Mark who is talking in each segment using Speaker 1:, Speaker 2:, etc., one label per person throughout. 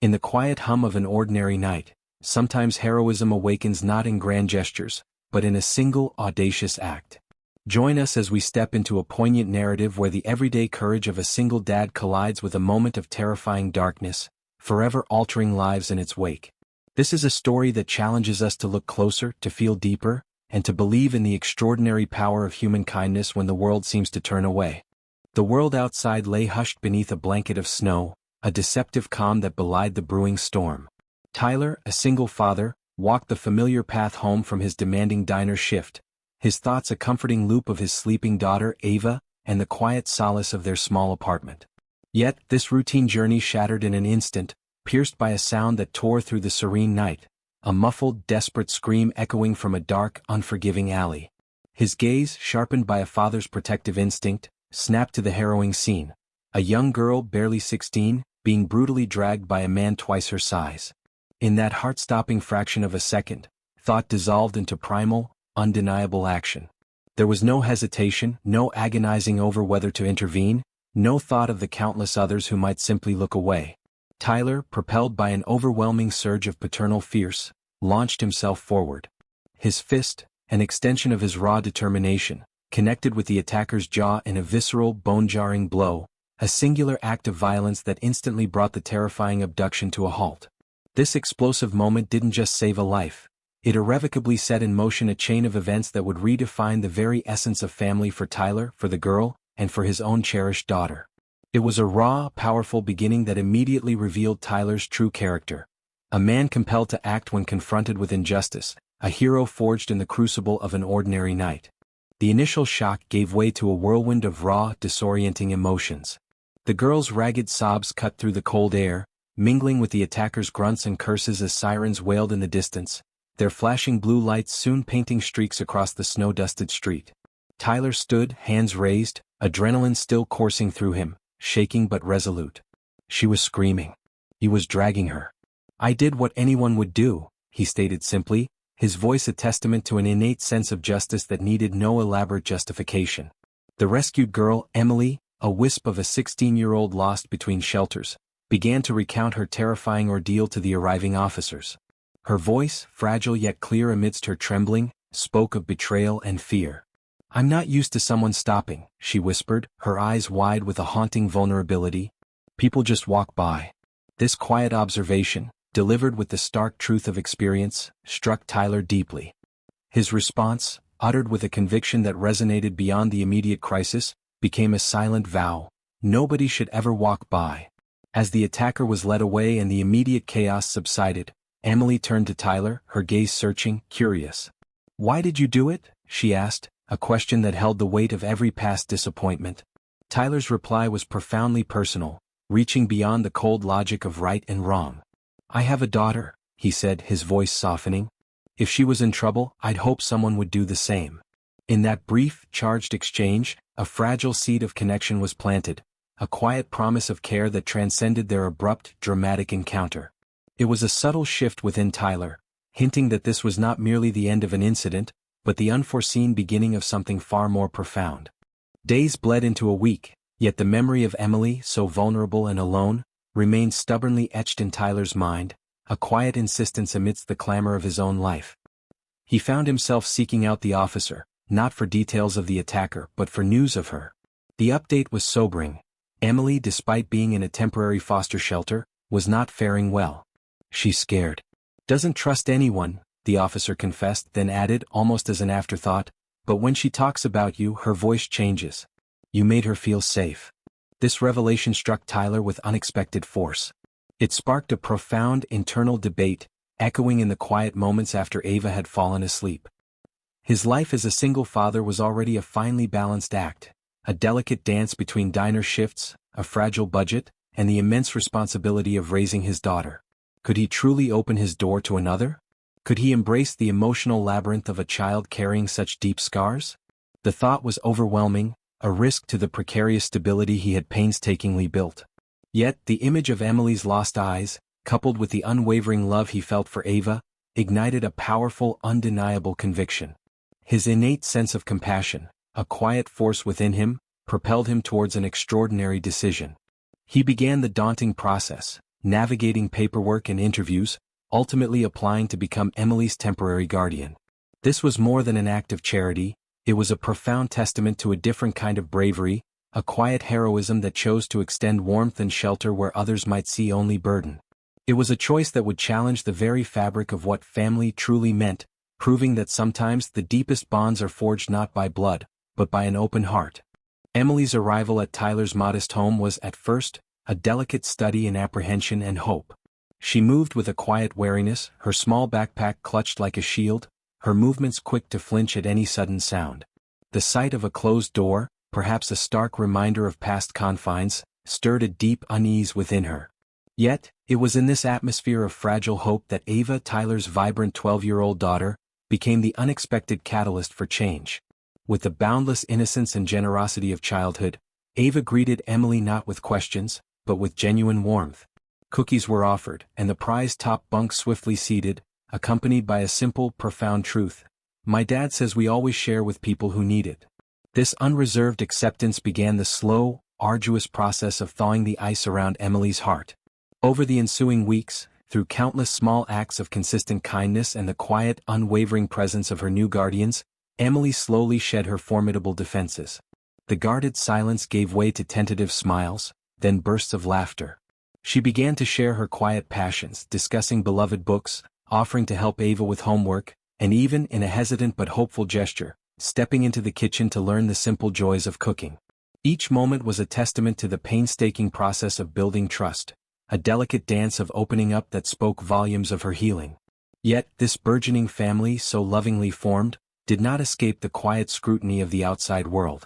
Speaker 1: In the quiet hum of an ordinary night, sometimes heroism awakens not in grand gestures, but in a single audacious act. Join us as we step into a poignant narrative where the everyday courage of a single dad collides with a moment of terrifying darkness, forever altering lives in its wake. This is a story that challenges us to look closer, to feel deeper, and to believe in the extraordinary power of human kindness when the world seems to turn away. The world outside lay hushed beneath a blanket of snow, a deceptive calm that belied the brewing storm. Tyler, a single father, walked the familiar path home from his demanding diner shift, his thoughts a comforting loop of his sleeping daughter, Ava, and the quiet solace of their small apartment. Yet, this routine journey shattered in an instant, pierced by a sound that tore through the serene night, a muffled, desperate scream echoing from a dark, unforgiving alley. His gaze, sharpened by a father's protective instinct, snapped to the harrowing scene. A young girl, barely 16, being brutally dragged by a man twice her size. In that heart-stopping fraction of a second, thought dissolved into primal, undeniable action. There was no hesitation, no agonizing over whether to intervene, no thought of the countless others who might simply look away. Tyler, propelled by an overwhelming surge of paternal force, launched himself forward. His fist, an extension of his raw determination, connected with the attacker's jaw in a visceral, bone-jarring blow, a singular act of violence that instantly brought the terrifying abduction to a halt. This explosive moment didn't just save a life. It irrevocably set in motion a chain of events that would redefine the very essence of family for Tyler, for the girl, and for his own cherished daughter. It was a raw, powerful beginning that immediately revealed Tyler's true character. A man compelled to act when confronted with injustice, a hero forged in the crucible of an ordinary night. The initial shock gave way to a whirlwind of raw, disorienting emotions. The girl's ragged sobs cut through the cold air, mingling with the attacker's grunts and curses as sirens wailed in the distance, their flashing blue lights soon painting streaks across the snow-dusted street. Tyler stood, hands raised, adrenaline still coursing through him, shaking but resolute. She was screaming. He was dragging her. "I did what anyone would do," he stated simply, his voice a testament to an innate sense of justice that needed no elaborate justification. The rescued girl, Emily, a wisp of a 16-year-old lost between shelters, began to recount her terrifying ordeal to the arriving officers. Her voice, fragile yet clear amidst her trembling, spoke of betrayal and fear. "I'm not used to someone stopping," she whispered, her eyes wide with a haunting vulnerability. "People just walk by." This quiet observation, delivered with the stark truth of experience, struck Tyler deeply. His response, uttered with a conviction that resonated beyond the immediate crisis, became a silent vow: nobody should ever walk by. As the attacker was led away and the immediate chaos subsided, Emily turned to Tyler, her gaze searching, curious. "Why did you do it?" she asked, a question that held the weight of every past disappointment. Tyler's reply was profoundly personal, reaching beyond the cold logic of right and wrong. "I have a daughter," he said, his voice softening. "If she was in trouble, I'd hope someone would do the same." In that brief, charged exchange, a fragile seed of connection was planted, a quiet promise of care that transcended their abrupt, dramatic encounter. It was a subtle shift within Tyler, hinting that this was not merely the end of an incident, but the unforeseen beginning of something far more profound. Days bled into a week, yet the memory of Emily, so vulnerable and alone, remained stubbornly etched in Tyler's mind, a quiet insistence amidst the clamor of his own life. He found himself seeking out the officer, not for details of the attacker but for news of her. The update was sobering. Emily, despite being in a temporary foster shelter, was not faring well. "She's scared. Doesn't trust anyone," the officer confessed, then added, almost as an afterthought, "but when she talks about you, her voice changes. You made her feel safe." This revelation struck Tyler with unexpected force. It sparked a profound internal debate, echoing in the quiet moments after Ava had fallen asleep. His life as a single father was already a finely balanced act, a delicate dance between diner shifts, a fragile budget, and the immense responsibility of raising his daughter. Could he truly open his door to another? Could he embrace the emotional labyrinth of a child carrying such deep scars? The thought was overwhelming, a risk to the precarious stability he had painstakingly built. Yet, the image of Emily's lost eyes, coupled with the unwavering love he felt for Ava, ignited a powerful, undeniable conviction. His innate sense of compassion, a quiet force within him, propelled him towards an extraordinary decision. He began the daunting process, navigating paperwork and interviews, ultimately applying to become Emily's temporary guardian. This was more than an act of charity, it was a profound testament to a different kind of bravery, a quiet heroism that chose to extend warmth and shelter where others might see only burden. It was a choice that would challenge the very fabric of what family truly meant, proving that sometimes the deepest bonds are forged not by blood, but by an open heart. Emily's arrival at Tyler's modest home was, at first, a delicate study in apprehension and hope. She moved with a quiet wariness, her small backpack clutched like a shield, her movements quick to flinch at any sudden sound. The sight of a closed door, perhaps a stark reminder of past confines, stirred a deep unease within her. Yet, it was in this atmosphere of fragile hope that Ava, Tyler's vibrant 12-year-old daughter, became the unexpected catalyst for change. With the boundless innocence and generosity of childhood, Ava greeted Emily not with questions, but with genuine warmth. Cookies were offered, and the prize-top bunk swiftly seated, accompanied by a simple, profound truth. My dad says we always share with people who need it. This unreserved acceptance began the slow, arduous process of thawing the ice around Emily's heart. Over the ensuing weeks, through countless small acts of consistent kindness and the quiet, unwavering presence of her new guardians, Emily slowly shed her formidable defenses. The guarded silence gave way to tentative smiles, then bursts of laughter. She began to share her quiet passions, discussing beloved books, offering to help Ava with homework, and even, in a hesitant but hopeful gesture, stepping into the kitchen to learn the simple joys of cooking. Each moment was a testament to the painstaking process of building trust, a delicate dance of opening up that spoke volumes of her healing. Yet, this burgeoning family, so lovingly formed, did not escape the quiet scrutiny of the outside world.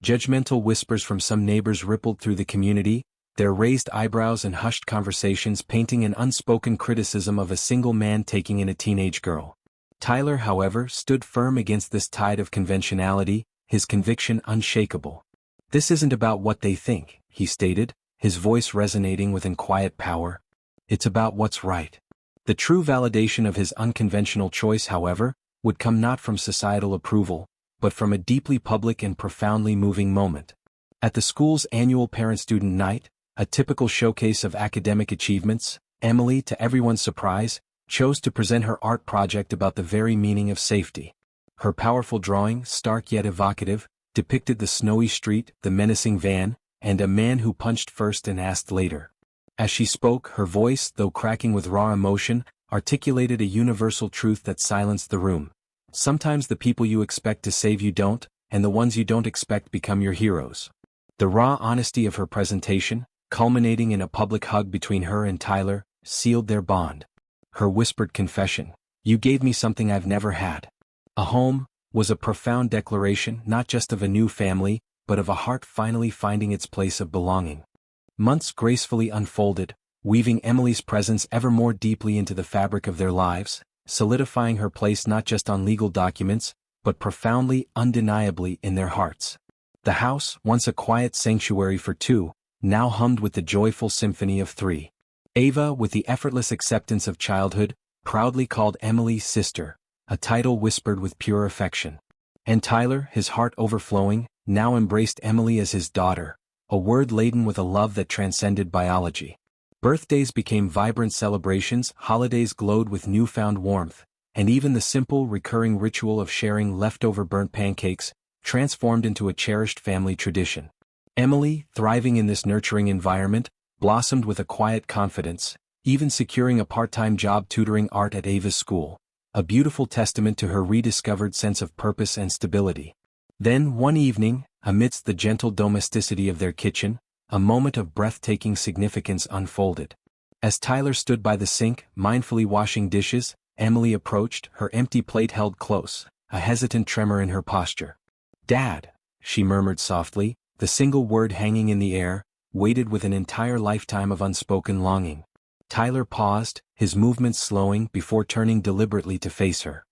Speaker 1: Judgmental whispers from some neighbors rippled through the community, their raised eyebrows and hushed conversations painting an unspoken criticism of a single man taking in a teenage girl. Tyler, however, stood firm against this tide of conventionality, his conviction unshakable. "This isn't about what they think," he stated, his voice resonating with quiet power. "It's about what's right." The true validation of his unconventional choice, however, would come not from societal approval, but from a deeply public and profoundly moving moment. At the school's annual parent-student night, a typical showcase of academic achievements, Emily, to everyone's surprise, chose to present her art project about the very meaning of safety. Her powerful drawing, stark yet evocative, depicted the snowy street, the menacing van, and a man who punched first and asked later. As she spoke, her voice, though cracking with raw emotion, articulated a universal truth that silenced the room. Sometimes the people you expect to save you don't, and the ones you don't expect become your heroes. The raw honesty of her presentation, culminating in a public hug between her and Tyler, sealed their bond. Her whispered confession, "You gave me something I've never had. A home," was a profound declaration not just of a new family, but of a heart finally finding its place of belonging. Months gracefully unfolded, weaving Emily's presence ever more deeply into the fabric of their lives, solidifying her place not just on legal documents, but profoundly, undeniably in their hearts. The house, once a quiet sanctuary for two, now hummed with the joyful symphony of three. Ava, with the effortless acceptance of childhood, proudly called Emily sister, a title whispered with pure affection. And Tyler, his heart overflowing, now embraced Emily as his daughter, a word laden with a love that transcended biology. Birthdays became vibrant celebrations, holidays glowed with newfound warmth, and even the simple recurring ritual of sharing leftover burnt pancakes transformed into a cherished family tradition. Emily, thriving in this nurturing environment, blossomed with a quiet confidence, even securing a part-time job tutoring art at Ava's school, a beautiful testament to her rediscovered sense of purpose and stability. Then, one evening, amidst the gentle domesticity of their kitchen, a moment of breathtaking significance unfolded. As Tyler stood by the sink, mindfully washing dishes, Emily approached, her empty plate held close, a hesitant tremor in her posture. "Dad," she murmured softly, the single word hanging in the air, weighted with an entire lifetime of unspoken longing. Tyler paused, his movements slowing before turning deliberately to face her.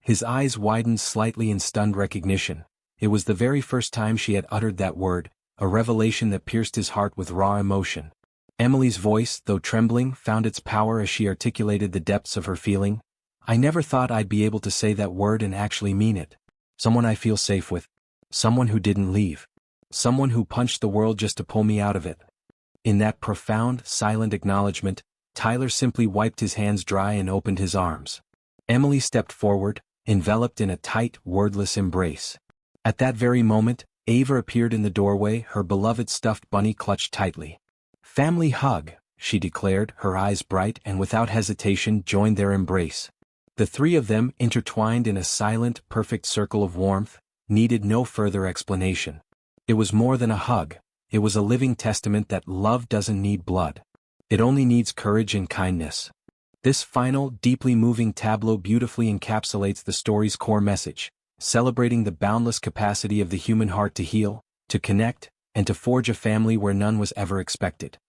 Speaker 1: His eyes widened slightly in stunned recognition. It was the very first time she had uttered that word, a revelation that pierced his heart with raw emotion. Emily's voice, though trembling, found its power as she articulated the depths of her feeling. "I never thought I'd be able to say that word and actually mean it. Someone I feel safe with. Someone who didn't leave. Someone who punched the world just to pull me out of it." In that profound, silent acknowledgement, Tyler simply wiped his hands dry and opened his arms. Emily stepped forward, enveloped in a tight, wordless embrace. At that very moment, Ava appeared in the doorway, her beloved stuffed bunny clutched tightly. "Family hug," she declared, her eyes bright, and without hesitation joined their embrace. The three of them, intertwined in a silent, perfect circle of warmth, needed no further explanation. It was more than a hug. It was a living testament that love doesn't need blood. It only needs courage and kindness. This final, deeply moving tableau beautifully encapsulates the story's core message, celebrating the boundless capacity of the human heart to heal, to connect, and to forge a family where none was ever expected.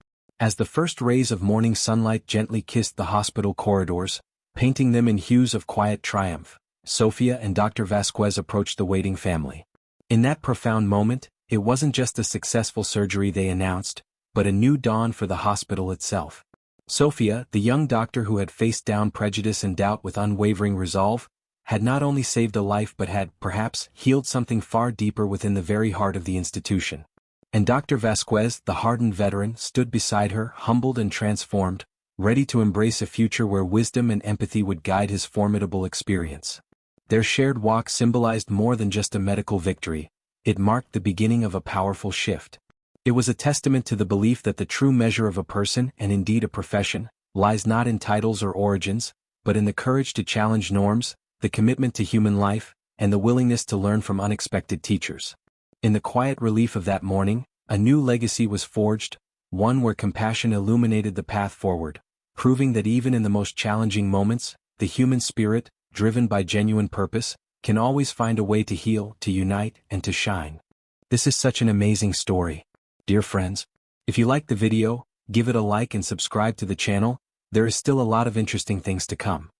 Speaker 1: As the first rays of morning sunlight gently kissed the hospital corridors, painting them in hues of quiet triumph, Sophia and Dr. Vasquez approached the waiting family. In that profound moment, it wasn't just a successful surgery they announced, but a new dawn for the hospital itself. Sophia, the young doctor who had faced down prejudice and doubt with unwavering resolve, had not only saved a life but had, perhaps, healed something far deeper within the very heart of the institution. And Dr. Vasquez, the hardened veteran, stood beside her, humbled and transformed, ready to embrace a future where wisdom and empathy would guide his formidable experience. Their shared walk symbolized more than just a medical victory. It marked the beginning of a powerful shift. It was a testament to the belief that the true measure of a person, and indeed a profession, lies not in titles or origins, but in the courage to challenge norms, the commitment to human life, and the willingness to learn from unexpected teachers. In the quiet relief of that morning, a new legacy was forged, one where compassion illuminated the path forward, proving that even in the most challenging moments, the human spirit, driven by genuine purpose, can always find a way to heal, to unite, and to shine. This is such an amazing story. Dear friends, if you liked the video, give it a like and subscribe to the channel. There is still a lot of interesting things to come.